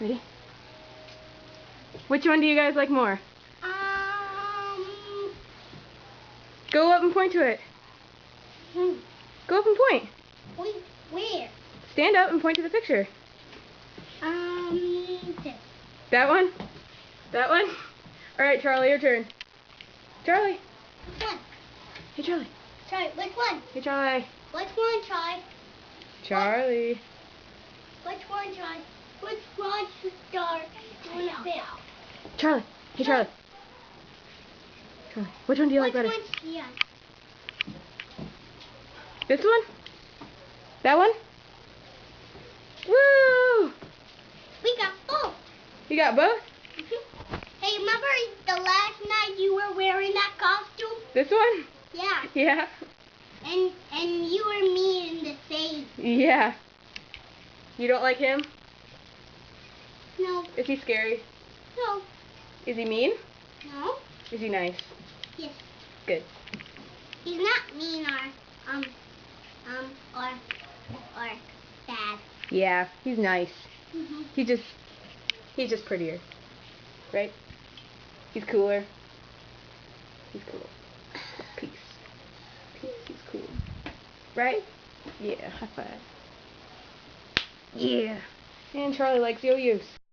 Ready? Which one do you guys like more? Go up and point to it. Go up and point. Point where? Stand up and point to the picture. This. That one? That one? Alright, Charlie, your turn. Charlie. Which one? Hey, Charlie. Charlie, which one? Hey, Charlie. Which one, Charlie? Charlie. Which one, Charlie? Which one should start doing a bit? Charlie. Hey, Charlie. Charlie, which one do you like better? Which one's here? This one? That one? Woo! We got both. You got both? Hey, remember the last night you were wearing that costume? This one? Yeah. Yeah. And you and me in the same. Yeah. You don't like him? No. Is he scary? No. Is he mean? No. Is he nice? Yes. Good. He's not mean or bad. Yeah, he's nice. Mhm. He's just prettier. Right? He's cooler. He's cool. Peace. Peace, he's cool. Right? Yeah, high five. Yeah. And Charlie likes yo-yos.